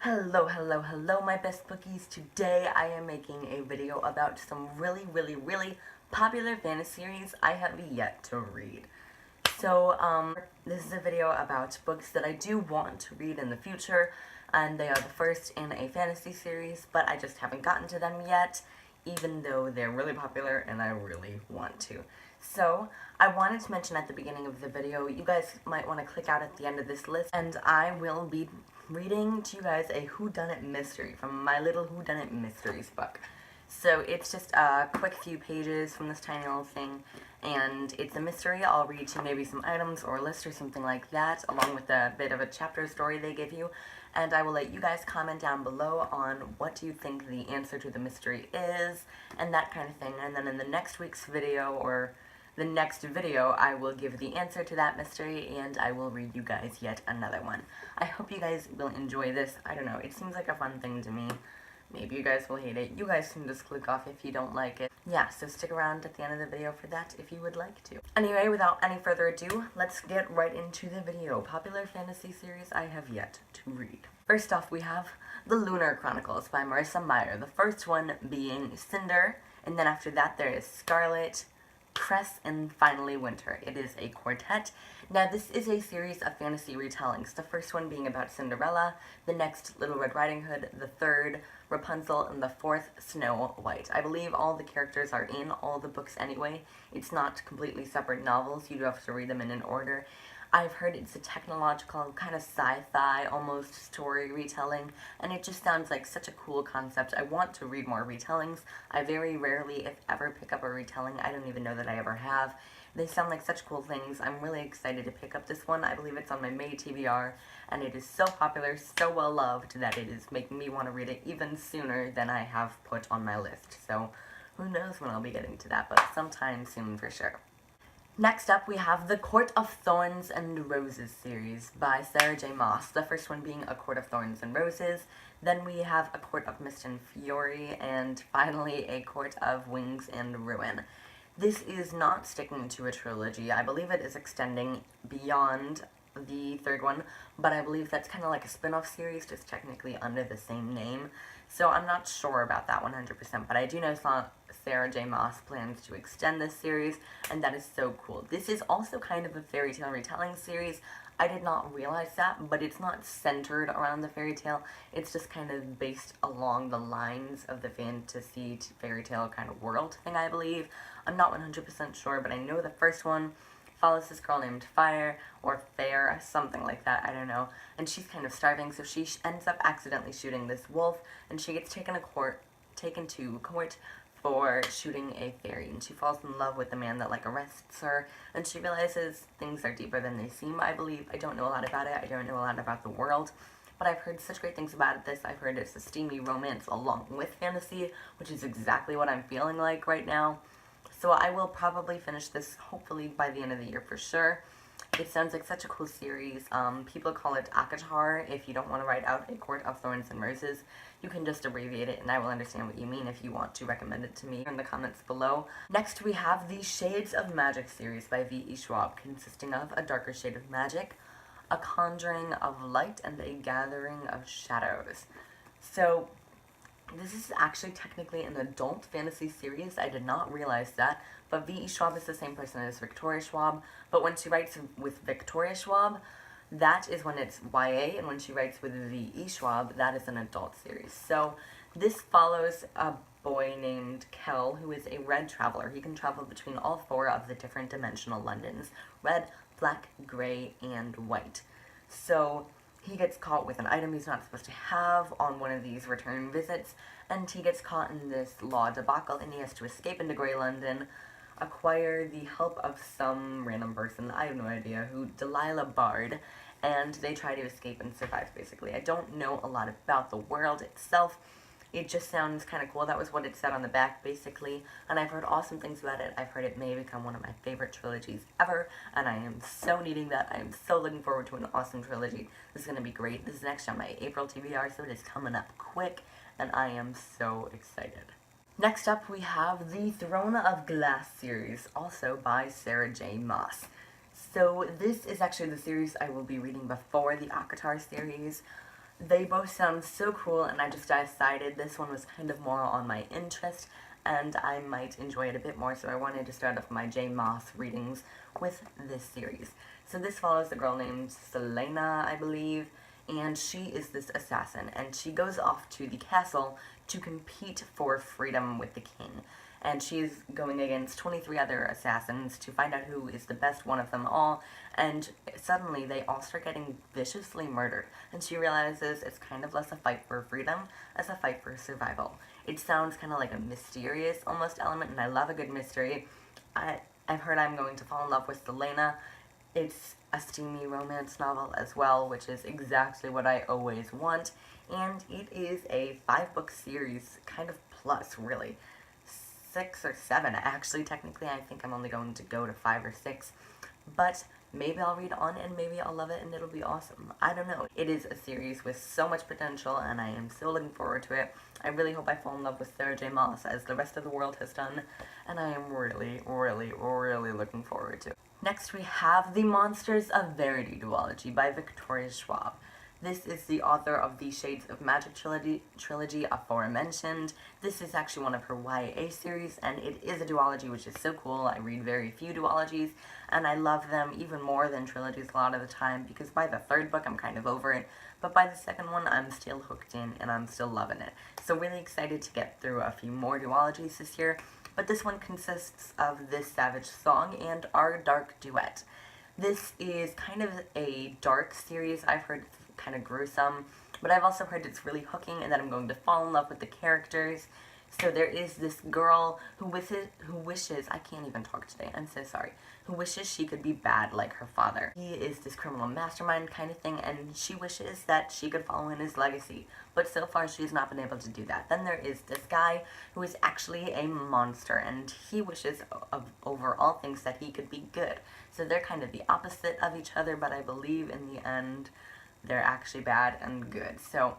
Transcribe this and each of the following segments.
Hello my best bookies. Today I am making a video about some really popular fantasy series I have yet to read. So, this is a video about books that I do want to read in the future, and they are the first in a fantasy series, but I just haven't gotten to them yet, even though they're really popular and I really want to. So, I wanted to mention at the beginning of the video, you guys might want to click out at the end of this list, and I will be reading to you guys a whodunit mystery from my little whodunit mysteries book. So it's just a quick few pages from this tiny little thing, and it's a mystery. I'll read you maybe some items or a list or something like that, along with a bit of a chapter story they give you, and I will let you guys comment down below on what do you think the answer to the mystery is, and that kind of thing, and then in the next week's video, or the next video, I will give the answer to that mystery, and I will read you guys yet another one. I hope you guys will enjoy this. I don't know, it seems like a fun thing to me. Maybe you guys will hate it. You guys can just click off if you don't like it. Yeah, so stick around at the end of the video for that if you would like to. Anyway, without any further ado, let's get right into the video. Popular fantasy series I have yet to read. First off, we have The Lunar Chronicles by Marissa Meyer. The first one being Cinder, and then after that there is Scarlet, Cress, and finally Winter. It is a quartet. Now this is a series of fantasy retellings, the first one being about Cinderella, the next Little Red Riding Hood, the third Rapunzel, and the fourth Snow White. I believe all the characters are in all the books anyway. It's not completely separate novels, you do have to read them in an order. I've heard it's a technological, kind of sci-fi, almost story retelling, and it just sounds like such a cool concept. I want to read more retellings. I very rarely, if ever, pick up a retelling. I don't even know that I ever have. They sound like such cool things. I'm really excited to pick up this one. I believe it's on my May TBR, and it is so popular, so well loved, that it is making me want to read it even sooner than I have put on my list. So, who knows when I'll be getting to that, but sometime soon for sure. Next up, we have the Court of Thorns and Roses series by Sarah J. Maas, the first one being A Court of Thorns and Roses, then we have A Court of Mist and Fury, and finally A Court of Wings and Ruin. This is not sticking to a trilogy. I believe it is extending beyond the third one, but I believe that's kind of like a spin-off series, just technically under the same name. So I'm not sure about that 100%, but I do know Sarah J. Maas plans to extend this series, and that is so cool. This is also kind of a fairy tale retelling series. I did not realize that, but it's not centered around the fairy tale. It's just kind of based along the lines of the fantasy fairy tale kind of world thing, I believe. I'm not 100% sure, but I know the first one follows this girl named Fire, or Fair, something like that, I don't know, and she's kind of starving, so she ends up accidentally shooting this wolf, and she gets taken to court for shooting a fairy, and she falls in love with the man that, like, arrests her, and she realizes things are deeper than they seem, I believe. I don't know a lot about it, I don't know a lot about the world, but I've heard such great things about this. I've heard it's a steamy romance along with fantasy, which is exactly what I'm feeling like right now. So I will probably finish this, hopefully, by the end of the year for sure. It sounds like such a cool series. People call it ACOTAR. If you don't want to write out A Court of Thorns and Roses, you can just abbreviate it, and I will understand what you mean if you want to recommend it to me in the comments below. Next, we have the Shades of Magic series by V.E. Schwab, consisting of A Darker Shade of Magic, A Conjuring of Light, and A Gathering of Shadows. So this is actually technically an adult fantasy series. I did not realize that, but V.E. Schwab is the same person as Victoria Schwab, but when she writes with Victoria Schwab, that is when it's YA, and when she writes with V.E. Schwab, that is an adult series. So this follows a boy named Kel, who is a red traveler. He can travel between all four of the different dimensional Londons: red, black, gray, and white. So he gets caught with an item he's not supposed to have on one of these return visits, and he gets caught in this law debacle, and he has to escape into Grey London, acquire the help of some random person, I have no idea who, Delilah Bard, and they try to escape and survive, basically. I don't know a lot about the world itself. It just sounds kind of cool. That was what it said on the back, basically, and I've heard awesome things about it. I've heard it may become one of my favorite trilogies ever, and I am so needing that. I am so looking forward to an awesome trilogy. This is going to be great. This is next on my April TBR, so it is coming up quick, and I am so excited. Next up, we have the Throne of Glass series, also by Sarah J. Maas. So this is actually the series I will be reading before the ACOTAR series. They both sound so cool, and I just decided this one was kind of more on my interest, and I might enjoy it a bit more, so I wanted to start off my J. Maas readings with this series. So this follows a girl named Selena, I believe, and she is this assassin, and she goes off to the castle to compete for freedom with the king. And she's going against 23 other assassins to find out who is the best one of them all, and suddenly they all start getting viciously murdered, and she realizes it's kind of less a fight for freedom as a fight for survival. It sounds kind of like a mysterious almost element, and I love a good mystery. I've heard I'm going to fall in love with Selena. It's a steamy romance novel as well, which is exactly what I always want, and it is a 5-book series, kind of plus, really. 6 or 7, actually. Technically, I think I'm only going to go to 5 or 6, but maybe I'll read on and maybe I'll love it and it'll be awesome. I don't know. It is a series with so much potential, and I am so looking forward to it. I really hope I fall in love with Sarah J. Maas as the rest of the world has done, and I am really, really, really looking forward to it. Next, we have The Monsters of Verity duology by Victoria Schwab. This is the author of the Shades of Magic trilogy aforementioned. This is actually one of her YA series, and it is a duology, which is so cool. I read very few duologies, and I love them even more than trilogies a lot of the time, because by the 3rd book, I'm kind of over it, but by the 2nd one, I'm still hooked in, and I'm still loving it. So really excited to get through a few more duologies this year, but this one consists of This Savage Song and Our Dark Duet. This is kind of a dark series. I've heard it's kind of gruesome, but I've also heard it's really hooking and that I'm going to fall in love with the characters. So there is this girl who wishes, I can't even talk today, I'm so sorry, who wishes she could be bad like her father. He is this criminal mastermind kind of thing, and she wishes that she could follow in his legacy, but so far she's not been able to do that. Then there is this guy who is actually a monster, and he wishes over all things that he could be good. So they're kind of the opposite of each other, but I believe in the end they're actually bad and good. So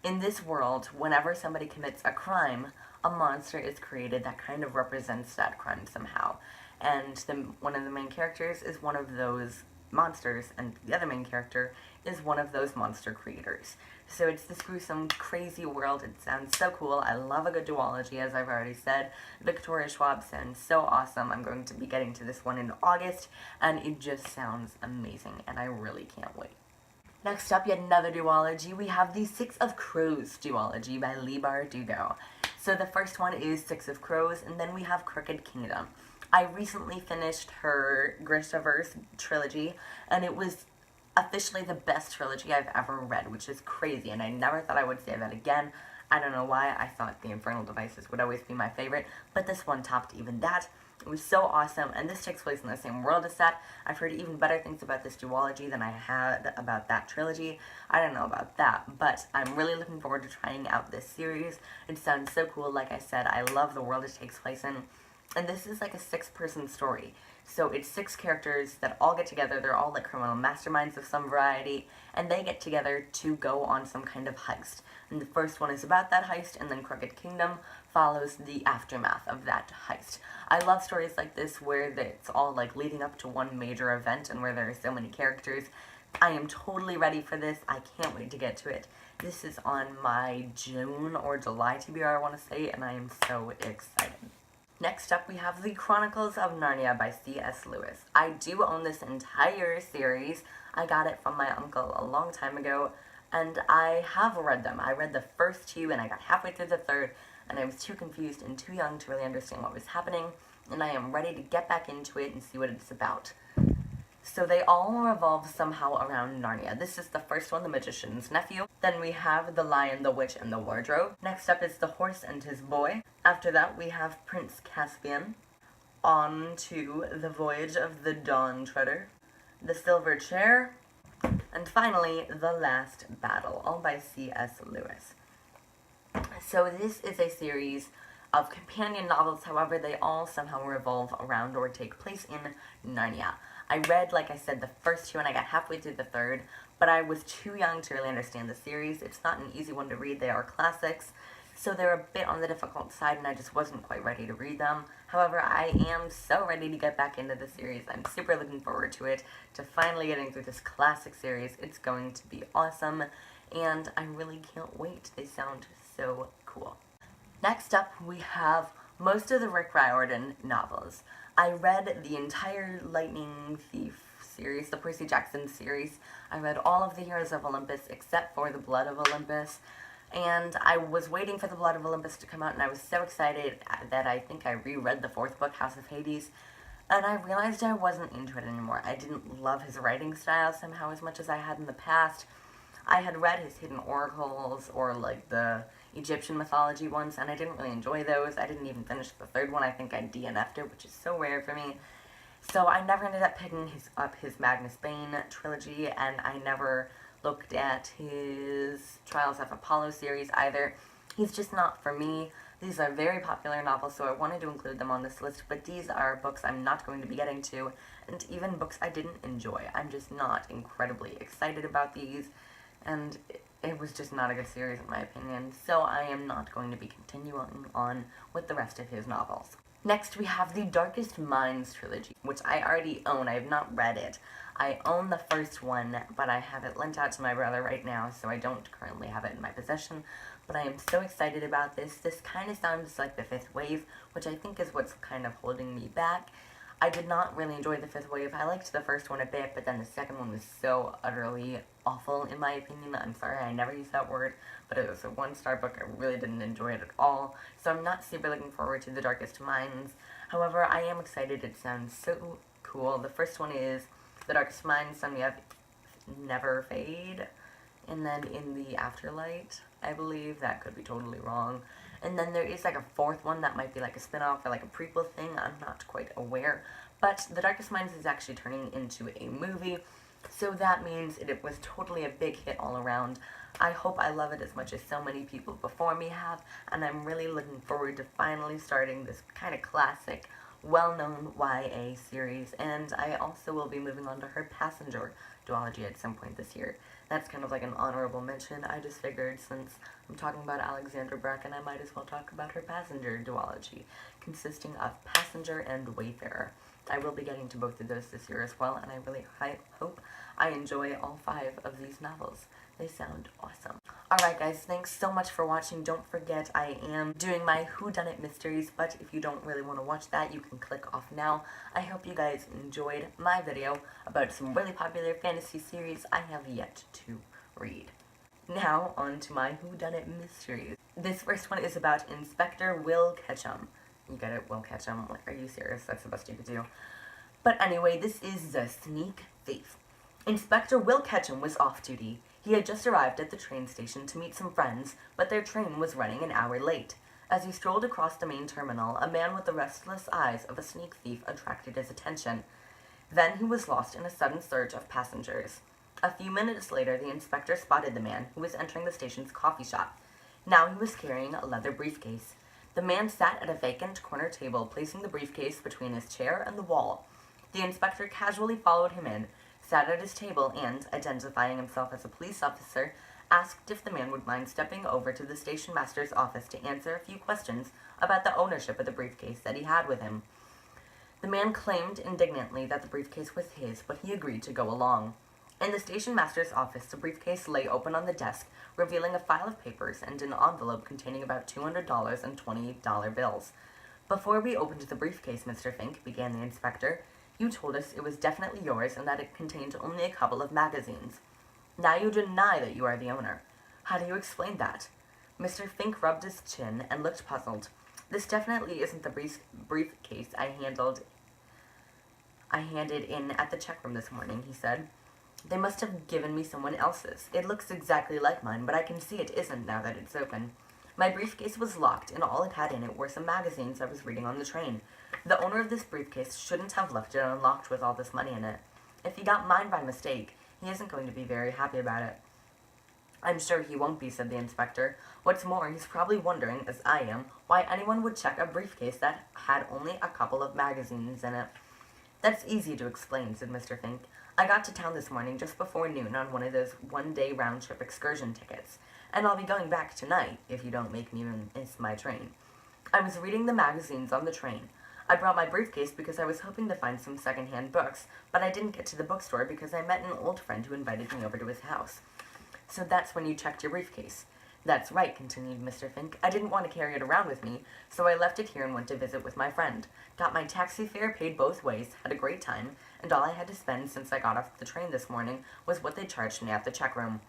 in this world, whenever somebody commits a crime, a monster is created that kind of represents that crime somehow. And one of the main characters is one of those monsters, and the other main character is one of those monster creators. So it's this gruesome, crazy world. It sounds so cool. I love a good duology, as I've already said. Victoria Schwab sounds so awesome. I'm going to be getting to this one in August, and it just sounds amazing, and I really can't wait. Next up, yet another duology. We have the Six of Crows duology by Leigh Bardugo. So the first one is Six of Crows, and then we have Crooked Kingdom. I recently finished her Grishaverse trilogy, and it was officially the best trilogy I've ever read, which is crazy, and I never thought I would say that again. I don't know why. I thought The Infernal Devices would always be my favorite, but this one topped even that. It was so awesome, and this takes place in the same world as that. I've heard even better things about this duology than I had about that trilogy. I don't know about that, but I'm really looking forward to trying out this series. It sounds so cool. Like I said, I love the world it takes place in. And this is like a 6-person story. So it's 6 characters that all get together. They're all like criminal masterminds of some variety, and they get together to go on some kind of heist. And the first one is about that heist, and then Crooked Kingdom follows the aftermath of that heist. I love stories like this where it's all like leading up to one major event and where there are so many characters. I am totally ready for this. I can't wait to get to it. This is on my June or July TBR, I want to say, and I am so excited. Next up, we have The Chronicles of Narnia by C.S. Lewis. I do own this entire series. I got it from my uncle a long time ago, and I have read them. I read the first 2, and I got halfway through the 3rd, and I was too confused and too young to really understand what was happening, and I am ready to get back into it and see what it's about. So they all revolve somehow around Narnia. This is the first one, The Magician's Nephew. Then we have The Lion, the Witch, and the Wardrobe. Next up is The Horse and His Boy. After that, we have Prince Caspian. On to The Voyage of the Dawn Treader, The Silver Chair, and finally, The Last Battle, all by C.S. Lewis. So this is a series of companion novels, however, they all somehow revolve around or take place in Narnia. I read, like I said, the first 2 and I got halfway through the 3rd, but I was too young to really understand the series. It's not an easy one to read. They are classics, so they're a bit on the difficult side, and I just wasn't quite ready to read them. However, I am so ready to get back into the series. I'm super looking forward to it, to finally getting through this classic series. It's going to be awesome. and I really can't wait. They sound so cool. Next up, we have most of the Rick Riordan novels. I read the entire Lightning Thief series, the Percy Jackson series. I read all of the Heroes of Olympus except for the Blood of Olympus. And I was waiting for the Blood of Olympus to come out, and I was so excited that I think I reread the fourth book, House of Hades, and I realized I wasn't into it anymore. I didn't love his writing style somehow as much as I had in the past. I had read his Hidden Oracles, or like the Egyptian mythology ones, and I didn't really enjoy those. I didn't even finish the third one. I think I DNF'd it, which is so rare for me. So I never ended up picking up his Magnus Bane trilogy, and I never looked at his Trials of Apollo series either. He's just not for me. These are very popular novels, so I wanted to include them on this list, but these are books I'm not going to be getting to, and even books I didn't enjoy. I'm just not incredibly excited about these, and it was just not a good series in my opinion, so I am not going to be continuing on with the rest of his novels. Next, we have the Darkest Minds trilogy, which I already own. I have not read it. I own the first one, but I have it lent out to my brother right now, so I don't currently have it in my possession. But I am so excited about this. This kind of sounds like the Fifth Wave, which I think is what's kind of holding me back. I did not really enjoy the Fifth Wave. I liked the first one a bit, but then the second one was so utterly awful, in my opinion. I'm sorry, I never use that word, but it was a one-star book. I really didn't enjoy it at all, so I'm not super looking forward to The Darkest Minds. However, I am excited. It sounds so cool. The first one is The Darkest Minds, then we have Never Fade, and then In the Afterlight, I believe. That could be totally wrong. And then there is like a fourth one that might be like a spin-off or like a prequel thing. I'm not quite aware. But The Darkest Minds is actually turning into a movie, so that means it was totally a big hit all around. I hope I love it as much as so many people before me have, and I'm really looking forward to finally starting this kind of classic, well-known YA series, and I also will be moving on to her Passenger duology at some point this year. That's kind of like an honorable mention. I just figured since I'm talking about Alexandra Bracken, I might as well talk about her Passenger duology, consisting of Passenger and Wayfarer. I will be getting to both of those this year as well, and I really hope I enjoy all 5 of these novels. They sound awesome. Alright guys, thanks so much for watching. Don't forget I am doing my Whodunit mysteries, but if you don't really want to watch that, you can click off now. I hope you guys enjoyed my video about some really popular fantasy series I have yet to read. Now, on to my Whodunit mysteries. This first one is about Inspector Will Ketchum. You get it, Will Ketchum? Like, are you serious? That's the best you could do. But anyway, this is The Sneak Thief. Inspector Will Ketchum was off duty. He had just arrived at the train station to meet some friends, but their train was running an hour late. As he strolled across the main terminal, a man with the restless eyes of a sneak thief attracted his attention. Then he was lost in a sudden surge of passengers. A few minutes later, the inspector spotted the man, who was entering the station's coffee shop. Now he was carrying a leather briefcase. The man sat at a vacant corner table, placing the briefcase between his chair and the wall. The inspector casually followed him in, sat at his table, and, identifying himself as a police officer, asked if the man would mind stepping over to the station master's office to answer a few questions about the ownership of the briefcase that he had with him. The man claimed indignantly that the briefcase was his, but he agreed to go along. In the station master's office, the briefcase lay open on the desk, revealing a file of papers and an envelope containing about $200 and $20 bills. "Before we opened the briefcase, Mr. Fink," began the inspector, "you told us it was definitely yours and that it contained only a couple of magazines. Now you deny that you are the owner. How do you explain that?" Mr. Fink rubbed his chin and looked puzzled. "This definitely isn't the briefcase I handed in at the check room this morning," he said. "They must have given me someone else's. It looks exactly like mine, but I can see it isn't now that it's open. My briefcase was locked, and all it had in it were some magazines I was reading on the train. The owner of this briefcase shouldn't have left it unlocked with all this money in it. If he got mine by mistake, he isn't going to be very happy about it." "I'm sure he won't be," said the inspector. "What's more, he's probably wondering, as I am, why anyone would check a briefcase that had only a couple of magazines in it." "That's easy to explain," said Mr. Fink. "I got to town this morning just before noon on one of those one-day round-trip excursion tickets, and I'll be going back tonight if you don't make me miss my train. I was reading the magazines on the train. I brought my briefcase because I was hoping to find some second-hand books, but I didn't get to the bookstore because I met an old friend who invited me over to his house. So that's when you checked your briefcase. That's right, continued Mr. Fink. I didn't want to carry it around with me, so I left it here and went to visit with my friend. Got my taxi fare paid both ways, had a great time, and all I had to spend since I got off the train this morning was what they charged me at the check room.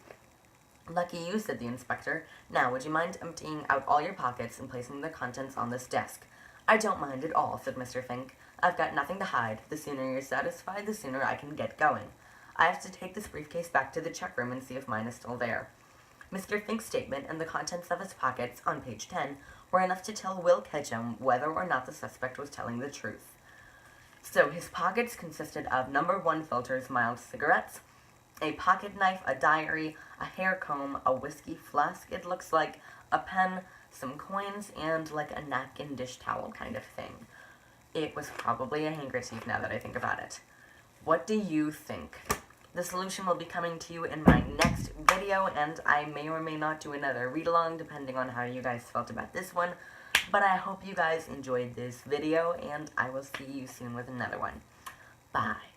Lucky you, said the inspector. Now, would you mind emptying out all your pockets and placing the contents on this desk? I don't mind at all, said Mr. Fink. I've got nothing to hide. The sooner you're satisfied, the sooner I can get going. I have to take this briefcase back to the check room and see if mine is still there. Mr. Fink's statement and the contents of his pockets, on page 10, were enough to tell Will Ketchum whether or not the suspect was telling the truth. So his pockets consisted of No. 1 Filter's mild cigarettes, a pocket knife, a diary, a hair comb, a whiskey flask, it looks like, a pen, some coins, and like a napkin dish towel kind of thing. It was probably a handkerchief now that I think about it. What do you think? The solution will be coming to you in my next video, and I may or may not do another read-along depending on how you guys felt about this one. But I hope you guys enjoyed this video, and I will see you soon with another one. Bye.